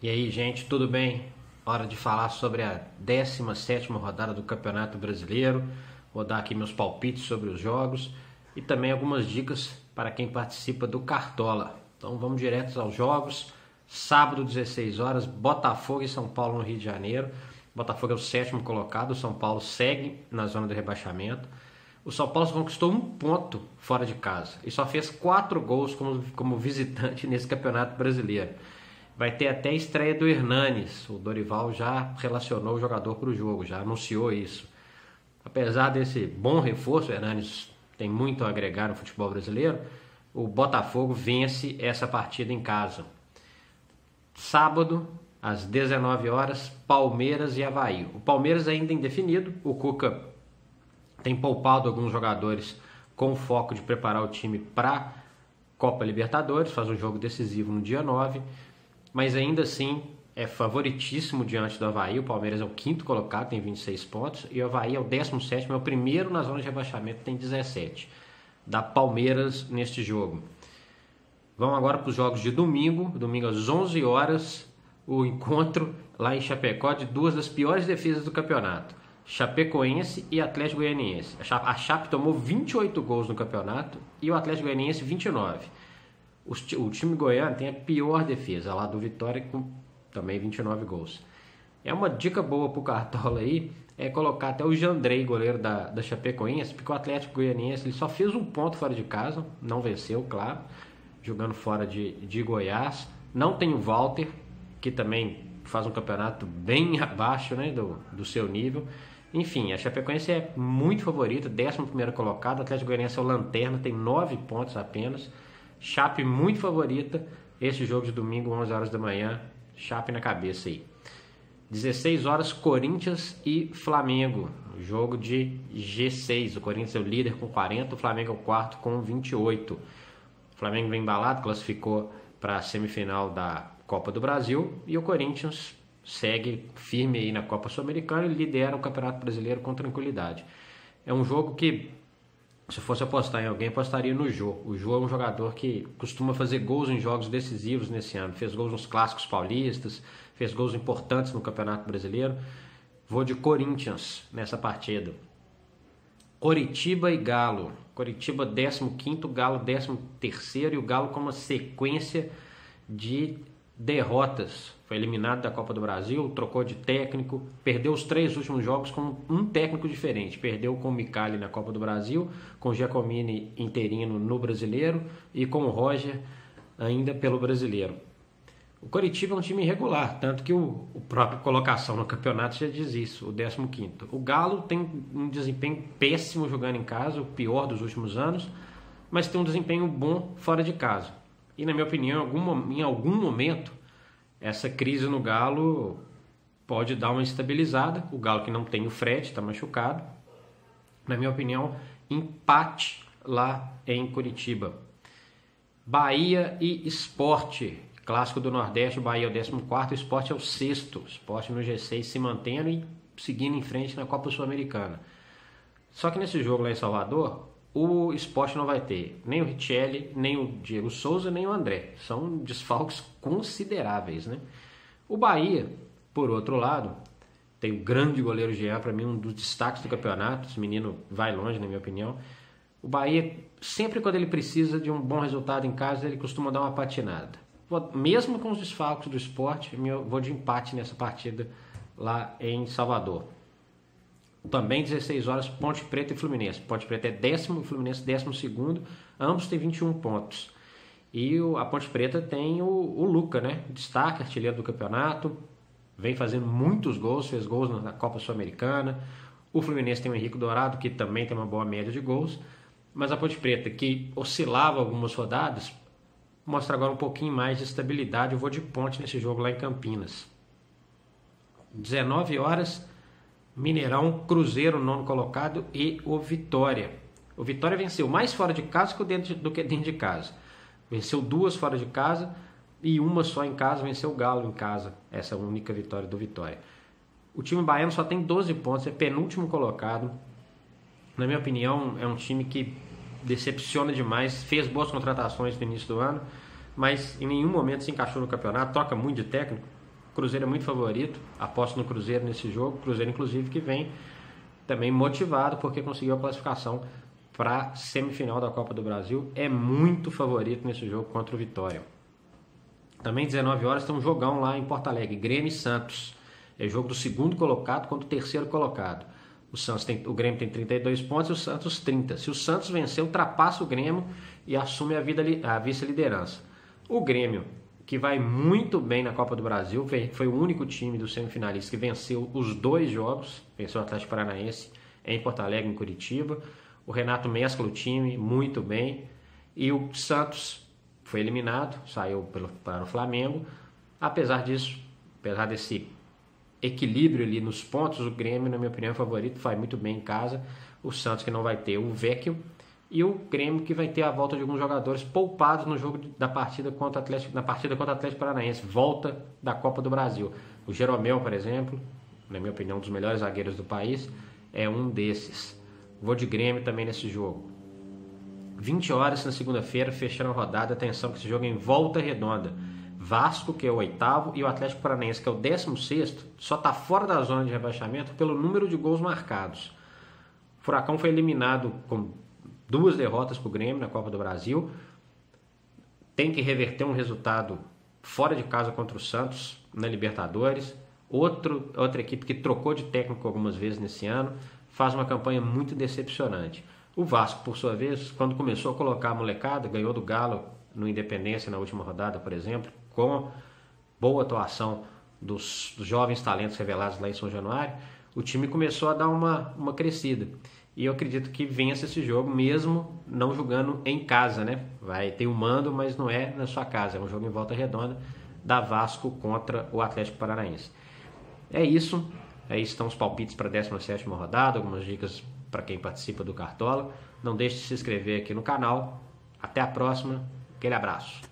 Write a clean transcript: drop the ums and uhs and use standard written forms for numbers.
E aí, gente, tudo bem? Hora de falar sobre a 17ª rodada do Campeonato Brasileiro. Vou dar aqui meus palpites sobre os jogos e também algumas dicas para quem participa do Cartola. Então vamos direto aos jogos. Sábado, 16 horas, Botafogo e São Paulo no Rio de Janeiro. Botafogo é o 7º colocado, o São Paulo segue na zona do rebaixamento. O São Paulo conquistou 1 ponto fora de casa e só fez 4 gols como visitante nesse Campeonato Brasileiro. Vai ter até a estreia do Hernanes. O Dorival já relacionou o jogador para o jogo, já anunciou isso. Apesar desse bom reforço, o Hernanes tem muito a agregar no futebol brasileiro, o Botafogo vence essa partida em casa. Sábado, às 19 horas, Palmeiras e Avaí. O Palmeiras ainda indefinido, o Cuca tem poupado alguns jogadores com o foco de preparar o time para Copa Libertadores, faz um jogo decisivo no dia 9, mas ainda assim é favoritíssimo diante do Avaí. O Palmeiras é o 5º colocado, tem 26 pontos, e o Avaí é o 17º, é o primeiro na zona de rebaixamento, tem 17. Dá Palmeiras neste jogo. Vamos agora para os jogos de domingo às 11 horas, o encontro lá em Chapecó de duas das piores defesas do campeonato, Chapecoense e Atlético Goianiense. A Chape tomou 28 gols no campeonato e o Atlético Goianiense 29. O time goiano tem a pior defesa lá do Vitória, com também 29 gols. É uma dica boa pro Cartola aí, é colocar até o Jandrei, goleiro da Chapecoense, porque o Atlético Goianiense ele só fez 1 ponto fora de casa, não venceu, claro, jogando fora de Goiás. Não tem o Walter, que também faz um campeonato bem abaixo, né, do seu nível. Enfim, a Chapecoense é muito favorita, 11º colocado, o Atlético Goianiense é o lanterna, tem 9 pontos apenas. Chape muito favorita, esse jogo de domingo, 11 horas da manhã, Chape na cabeça aí. 16 horas, Corinthians e Flamengo, jogo de G6, o Corinthians é o líder com 40, o Flamengo é o 4º com 28. O Flamengo vem embalado, classificou para a semifinal da Copa do Brasil, e o Corinthians segue firme aí na Copa Sul-Americana e lidera o Campeonato Brasileiro com tranquilidade. É um jogo que, se eu fosse apostar em alguém, apostaria no Jô. O Jô é um jogador que costuma fazer gols em jogos decisivos nesse ano. Fez gols nos clássicos paulistas, fez gols importantes no Campeonato Brasileiro. Vou de Corinthians nessa partida. Coritiba e Galo. Coritiba 15º, Galo 13º, e o Galo com uma sequência de derrotas. Foi eliminado da Copa do Brasil, trocou de técnico, perdeu os 3 últimos jogos com um técnico diferente. Perdeu com o Micali na Copa do Brasil, com o Giacomini interino no Brasileiro e com o Roger ainda pelo Brasileiro. O Coritiba é um time irregular, tanto que o próprio colocação no campeonato já diz isso, o 15º. O Galo tem um desempenho péssimo jogando em casa, o pior dos últimos anos, mas tem um desempenho bom fora de casa. E na minha opinião, em algum momento, essa crise no Galo pode dar uma estabilizada. O Galo que não tem o Fred, está machucado. Na minha opinião, empate lá em Curitiba. Bahia e Sport, clássico do Nordeste. O Bahia é o 14º, o Sport é o 6º. O Sport no G6 se mantendo e seguindo em frente na Copa Sul-Americana. Só que nesse jogo lá em Salvador, o Sport não vai ter nem o Richelli, nem o Diego Souza, nem o André. São desfalques consideráveis, né? O Bahia, por outro lado, tem o grande goleiro Jean, para mim um dos destaques do campeonato. Esse menino vai longe, na minha opinião. O Bahia, sempre quando ele precisa de um bom resultado em casa, ele costuma dar uma patinada. Mesmo com os desfalques do Sport, eu vou de empate nessa partida lá em Salvador. Também 16 horas, Ponte Preta e Fluminense. Ponte Preta é 10º, Fluminense 12º, ambos têm 21 pontos. E a Ponte Preta tem o Luca, né? Destaque, artilheiro do campeonato, vem fazendo muitos gols, fez gols na Copa Sul-Americana. O Fluminense tem o Henrique Dourado, que também tem uma boa média de gols. Mas a Ponte Preta, que oscilava algumas rodadas, mostra agora um pouquinho mais de estabilidade. Eu vou de Ponte nesse jogo lá em Campinas. 19 horas, Mineirão, Cruzeiro, 9º colocado, e o Vitória. O Vitória venceu mais fora de casa do que dentro de casa. Venceu 2 fora de casa e uma só em casa, venceu o Galo em casa. Essa é a única vitória do Vitória. O time baiano só tem 12 pontos, é penúltimo colocado. Na minha opinião, é um time que decepciona demais. Fez boas contratações no início do ano, mas em nenhum momento se encaixou no campeonato. Troca muito de técnico. Cruzeiro é muito favorito, aposto no Cruzeiro nesse jogo. Cruzeiro, inclusive, que vem também motivado porque conseguiu a classificação para a semifinal da Copa do Brasil. É muito favorito nesse jogo contra o Vitória. Também 19 horas tem um jogão lá em Porto Alegre, Grêmio e Santos. É jogo do segundo colocado contra o terceiro colocado. O Grêmio tem 32 pontos e o Santos 30. Se o Santos vencer, ultrapassa o Grêmio e assume a vice-liderança. O Grêmio, que vai muito bem na Copa do Brasil, foi o único time dos semifinalistas que venceu os 2 jogos, venceu o Atlético Paranaense em Porto Alegre, em Curitiba. O Renato mescla o time muito bem. E o Santos foi eliminado, saiu para o Flamengo. Apesar disso, apesar desse equilíbrio ali nos pontos, o Grêmio, na minha opinião, é favorito, faz muito bem em casa. O Santos, que não vai ter o Vecchio, e o Grêmio, que vai ter a volta de alguns jogadores poupados no jogo na partida contra o Atlético Paranaense, volta da Copa do Brasil. O Jeromel, por exemplo, na minha opinião, um dos melhores zagueiros do país, é um desses. Vou de Grêmio também nesse jogo. 20 horas na segunda-feira, fechando a rodada. Atenção que esse jogo é em Volta Redonda. Vasco, que é o 8º, e o Atlético Paranaense, que é o 16º, só está fora da zona de rebaixamento pelo número de gols marcados. O Furacão foi eliminado com 2 derrotas para o Grêmio na Copa do Brasil. Tem que reverter um resultado fora de casa contra o Santos na Libertadores. Outra equipe que trocou de técnico algumas vezes nesse ano, faz uma campanha muito decepcionante. O Vasco, por sua vez, quando começou a colocar a molecada, ganhou do Galo no Independência na última rodada, por exemplo, com boa atuação dos jovens talentos revelados lá em São Januário, o time começou a dar uma crescida. E eu acredito que vença esse jogo, mesmo não jogando em casa, né? Vai ter um mando, mas não é na sua casa. É um jogo em Volta Redonda, da Vasco contra o Atlético Paranaense. É isso. Aí estão os palpites para a 17ª rodada, algumas dicas para quem participa do Cartola. Não deixe de se inscrever aqui no canal. Até a próxima. Aquele abraço.